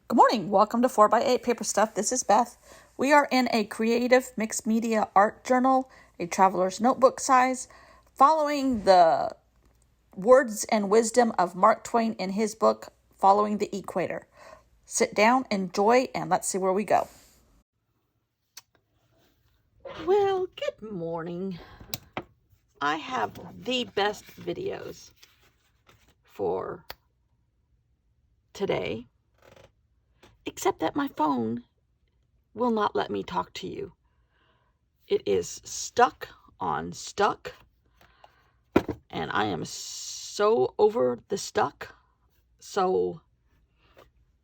Good morning. Welcome to 4x8 Paper Stuff. This is Beth. We are in a creative mixed media art journal, a traveler's notebook size, following the words and wisdom of Mark Twain in his book, Following the Equator. Sit down, enjoy, and let's see where we go. Well, good morning. I have the best videos for today, except that my phone will not let me talk to you. It is stuck on stuck, and I am so over the stuck. So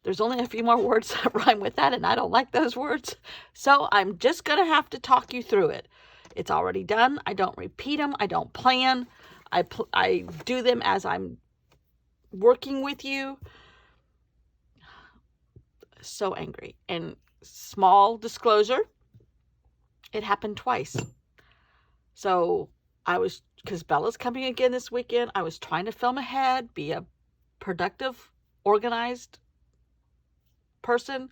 there's only a few more words that rhyme with that, and I don't like those words. So I'm just going to have to talk you through it. It's already done. I don't repeat them. I don't plan. I do them as I'm working with you. So angry. And small disclosure, it happened twice. So because Bella's coming again this weekend, I was trying to film ahead, be a productive, organized person.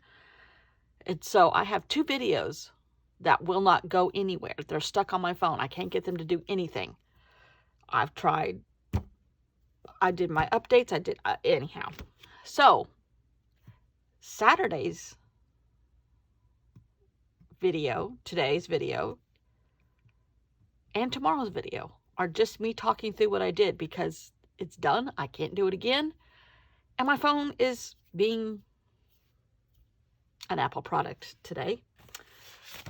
And so I have two videos that will not go anywhere. They're stuck on my phone. I can't get them to do anything. I've tried. I did my updates. Anyhow. So Saturday's video, today's video, and tomorrow's video are just me talking through what I did because it's done. I can't do it again. And my phone is being an Apple product today.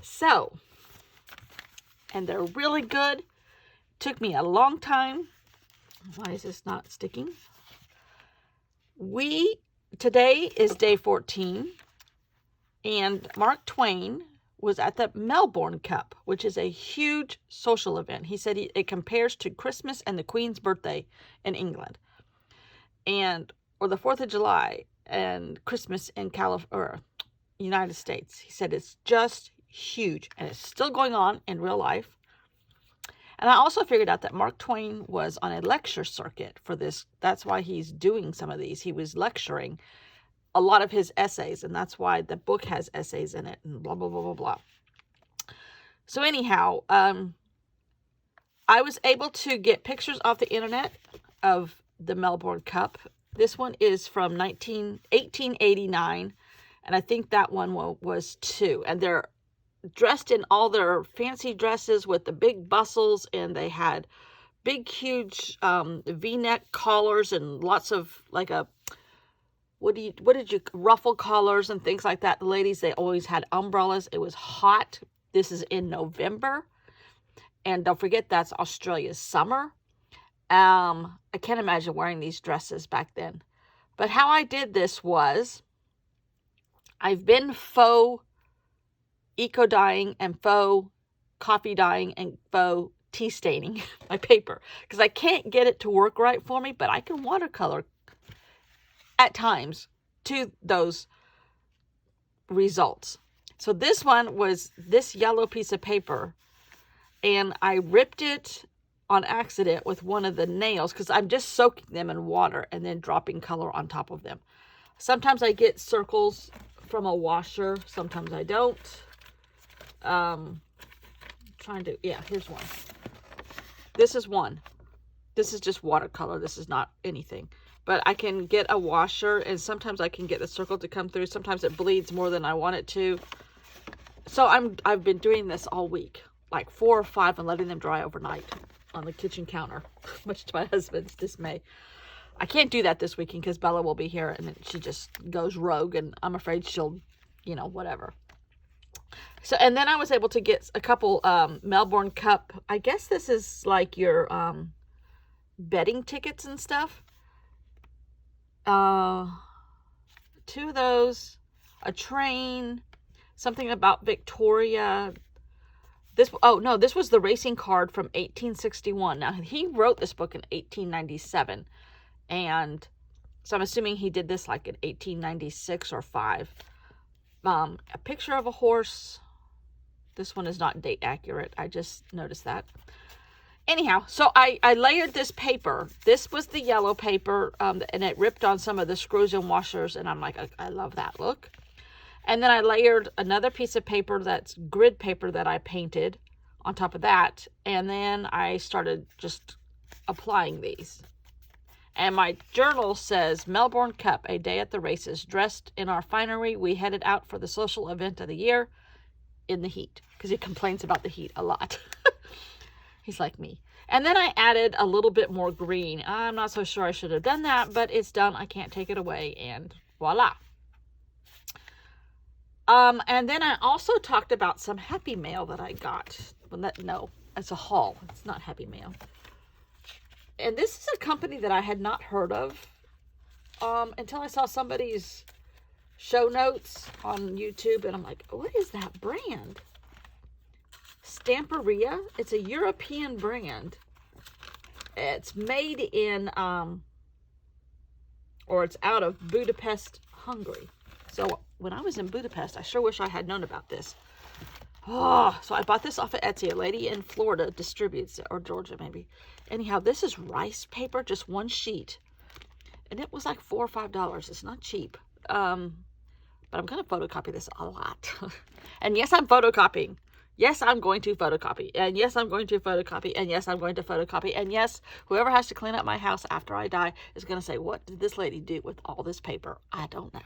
So, and they're really good. Took me a long time. Why is this not sticking? Today is day 14, and Mark Twain was at the Melbourne Cup, which is a huge social event. He said it compares to Christmas and the Queen's birthday in England, or the 4th of July and Christmas in United States. He said it's just huge, and it's still going on in real life. And I also figured out that Mark Twain was on a lecture circuit for this. That's why he's doing some of these. He was lecturing a lot of his essays, and that's why the book has essays in it, and blah, blah, blah, blah, blah. So anyhow, I was able to get pictures off the internet of the Melbourne Cup. This one is from 1889, and I think that one was too. And they're dressed in all their fancy dresses with the big bustles, and they had big, huge V-neck collars and lots of ruffle collars and things like that. The ladies, they always had umbrellas. It was hot. This is in November, and don't forget that's Australia's summer. I can't imagine wearing these dresses back then. But how I did this was I've been faux eco dyeing and faux coffee dyeing and faux tea staining my paper because I can't get it to work right for me, but I can watercolor at times to those results. So this one was this yellow piece of paper, and I ripped it on accident with one of the nails because I'm just soaking them in water and then dropping color on top of them. Sometimes I get circles from a washer, sometimes I don't. Here's one. This is one. This is just watercolor. This is not anything. But I can get a washer, and sometimes I can get the circle to come through. Sometimes it bleeds more than I want it to. So I've been doing this all week, like 4 or 5, and letting them dry overnight on the kitchen counter, much to my husband's dismay. I can't do that this weekend because Bella will be here, and then she just goes rogue, and I'm afraid she'll, whatever. So, and then I was able to get a couple Melbourne Cup. I guess this is like your betting tickets and stuff. 2 of those, a train, something about Victoria. This was the racing card from 1861. Now, he wrote this book in 1897, and so I'm assuming he did this like in 1896 or 5. A picture of a horse. This one is not date accurate. I just noticed that. Anyhow, so I layered this paper. This was the yellow paper, and it ripped on some of the screws and washers, and I'm like, I love that look. And then I layered another piece of paper that's grid paper that I painted on top of that, and then I started just applying these. And my journal says, Melbourne Cup, a day at the races. Dressed in our finery, we headed out for the social event of the year in the heat, because he complains about the heat a lot. He's like me. And then I added a little bit more green. I'm not so sure I should have done that, but it's done. I can't take it away, and voila. And then I also talked about some Happy Mail that I got. No, it's a haul. It's not Happy Mail. And this is a company that I had not heard of until I saw somebody's show notes on YouTube, and I'm like, what is that brand? Stamperia. It's a European brand. It's made in, or it's out of Budapest, Hungary. So when I was in Budapest, I sure wish I had known about this. Oh, so I bought this off of Etsy. A lady in Florida distributes it, or Georgia maybe. Anyhow, this is rice paper, just one sheet. And it was like $4 or $5. It's not cheap. But I'm going to photocopy this a lot. And yes, I'm photocopying. Yes, I'm going to photocopy. And yes, I'm going to photocopy. And yes, I'm going to photocopy. And yes, whoever has to clean up my house after I die is going to say, what did this lady do with all this paper? I don't know.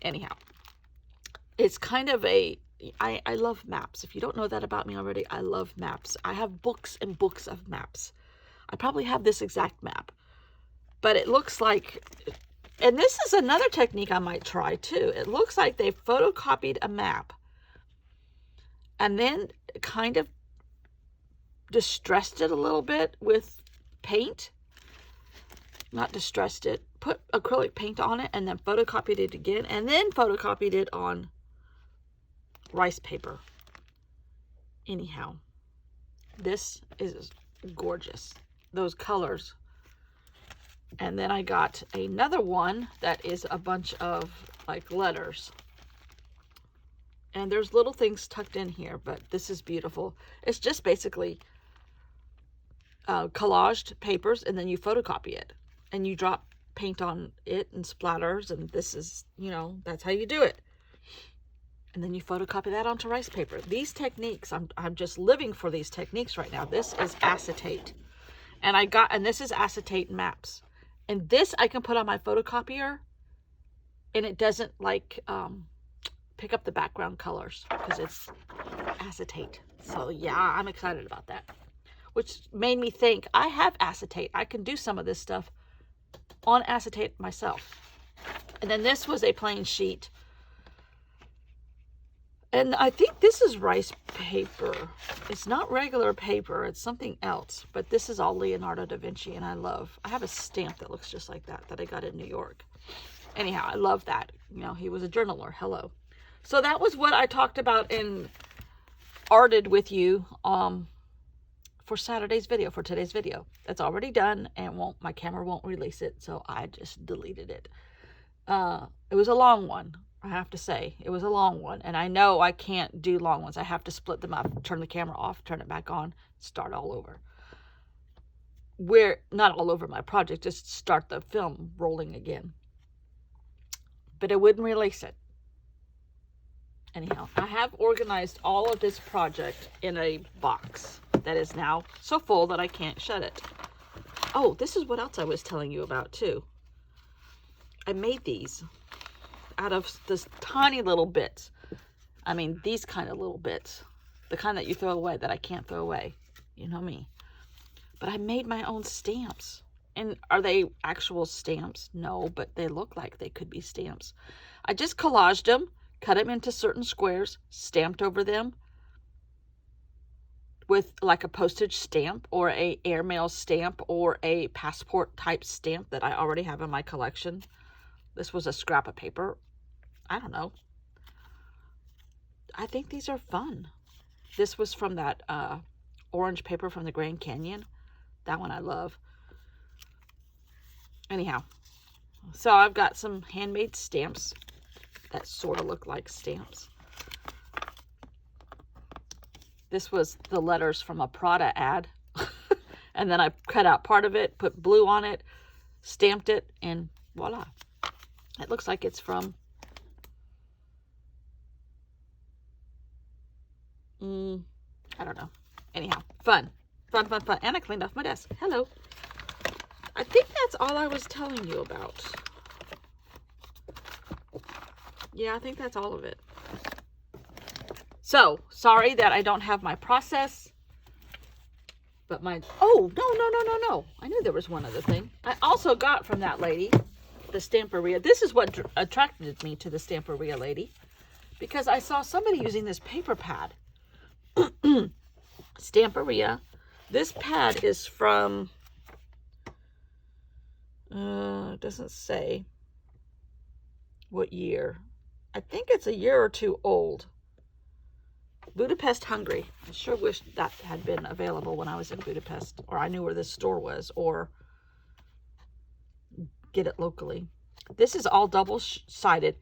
Anyhow, it's kind of I love maps. If you don't know that about me already, I love maps. I have books and books of maps. I probably have this exact map. But it looks like, and this is another technique I might try too. It looks like they photocopied a map and then kind of distressed it a little bit with paint. Not distressed it, put acrylic paint on it, and then photocopied it again, and then photocopied it on rice paper. Anyhow, this is gorgeous. Those colors. And then I got another one that is a bunch of like letters. And there's little things tucked in here, but this is beautiful. It's just basically collaged papers, and then you photocopy it. And you drop paint on it and splatters, and this is, that's how you do it. And then you photocopy that onto rice paper. These techniques, I'm just living for these techniques right now. This is acetate. And this is acetate maps. And this I can put on my photocopier, and it doesn't pick up the background colors because it's acetate. So yeah, I'm excited about that. Which made me think, I have acetate. I can do some of this stuff on acetate myself. And then this was a plain sheet. And I think this is rice paper. It's not regular paper. It's something else. But this is all Leonardo da Vinci, and I have a stamp that looks just like that I got in New York. Anyhow, I love that. He was a journaler. Hello. So that was what I talked about and arted with you for today's video. That's already done, and my camera won't release it, so I just deleted it. It was a long one, I have to say. It was a long one, and I know I can't do long ones. I have to split them up, turn the camera off, turn it back on, start all over. Not all over my project, just start the film rolling again. But I wouldn't release it. Anyhow, I have organized all of this project in a box that is now so full that I can't shut it. Oh, this is what else I was telling you about too. I made these out of this tiny little bits. I mean, these kind of little bits. The kind that you throw away, that I can't throw away. You know me. But I made my own stamps. And are they actual stamps? No, but they look like they could be stamps. I just collaged them. Cut them into certain squares, stamped over them with like a postage stamp or a airmail stamp or a passport type stamp that I already have in my collection. This was a scrap of paper. I don't know. I think these are fun. This was from that orange paper from the Grand Canyon. That one I love. Anyhow, so I've got some handmade stamps that sort of look like stamps. This was the letters from a Prada ad. And then I cut out part of it, put blue on it, stamped it, and voila. It looks like it's from I don't know. Anyhow, fun. Fun. And I cleaned off my desk. Hello. I think that's all I was telling you about. Yeah, I think that's all of it. So, sorry that I don't have my process. But my... Oh, no. I knew there was one other thing. I also got from that lady, the Stamperia. This is what attracted me to the Stamperia lady. Because I saw somebody using this paper pad. Stamperia. This pad is from... it doesn't say what year. I think it's a year or two old. Budapest, Hungary. I sure wish that had been available when I was in Budapest, or I knew where this store was, or get it locally. This is all double-sided.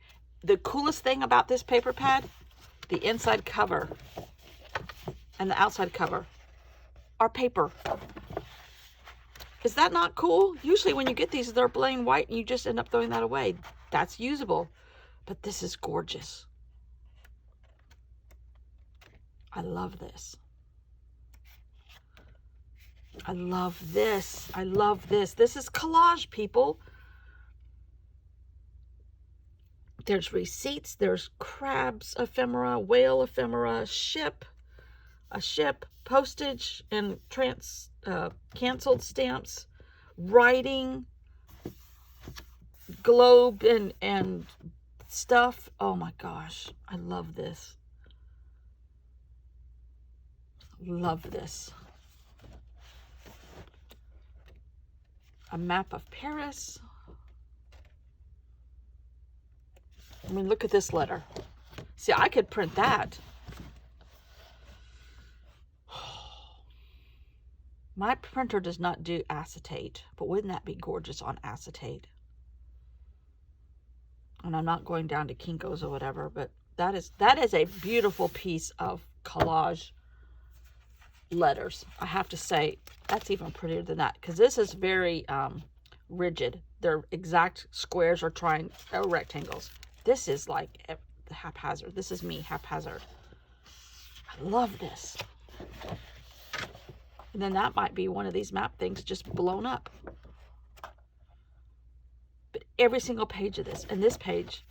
The coolest thing about this paper pad, the inside cover and the outside cover are paper. Is that not cool? Usually when you get these, they're plain white and you just end up throwing that away. That's usable. But this is gorgeous. I love this. I love this. I love this. This is collage, people. There's receipts. There's crabs ephemera, whale ephemera, a ship, postage, and canceled stamps, writing, globe, and stuff. Oh my gosh, I love this. Love this. A map of Paris. I mean, look at this letter. See, I could print that. My printer does not do acetate, but wouldn't that be gorgeous on acetate? And I'm not going down to Kinko's or whatever, but that is a beautiful piece of collage letters. I have to say, that's even prettier than that, because this is very rigid. They're exact squares or rectangles. This is like haphazard. This is me, haphazard. I love this. And then that might be one of these map things just blown up. But every single page of this, and this page,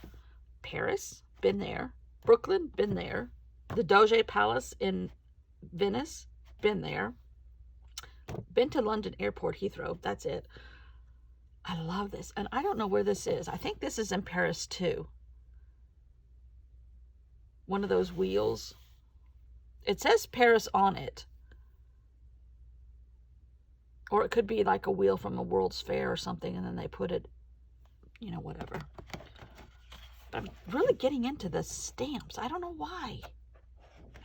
Paris, been there. Brooklyn, been there. The Doge Palace in Venice, been there. Been to London Airport, Heathrow, that's it. I love this. And I don't know where this is. I think this is in Paris too. One of those wheels. It says Paris on it. Or it could be like a wheel from a World's Fair or something, and then they put it, you know, whatever. But I'm really getting into the stamps. I don't know why.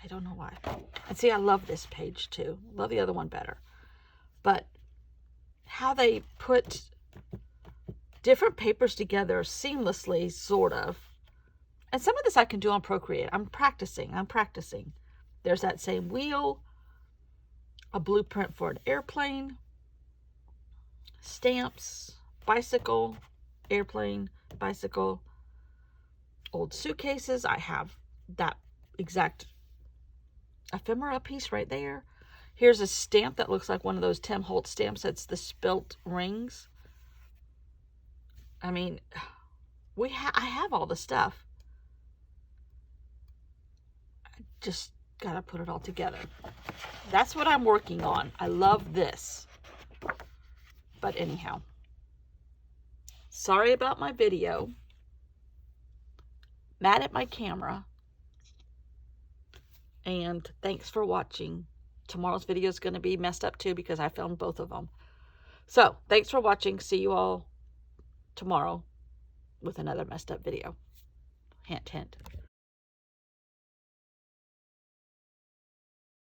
I don't know why. And see, I love this page too. Love the other one better. But how they put different papers together seamlessly, sort of. And some of this I can do on Procreate. I'm practicing. There's that same wheel, a blueprint for an airplane, stamps, bicycle, airplane, bicycle, old suitcases. I have that exact ephemera piece right there. Here's a stamp that looks like one of those Tim Holtz stamps. It's the spilt rings. I mean, I have all the stuff. I just gotta put it all together. That's what I'm working on. I love this. But anyhow, sorry about my video. Mad at my camera. And thanks for watching. Tomorrow's video is going to be messed up too because I filmed both of them. So, thanks for watching. See you all tomorrow with another messed up video. Hint, hint.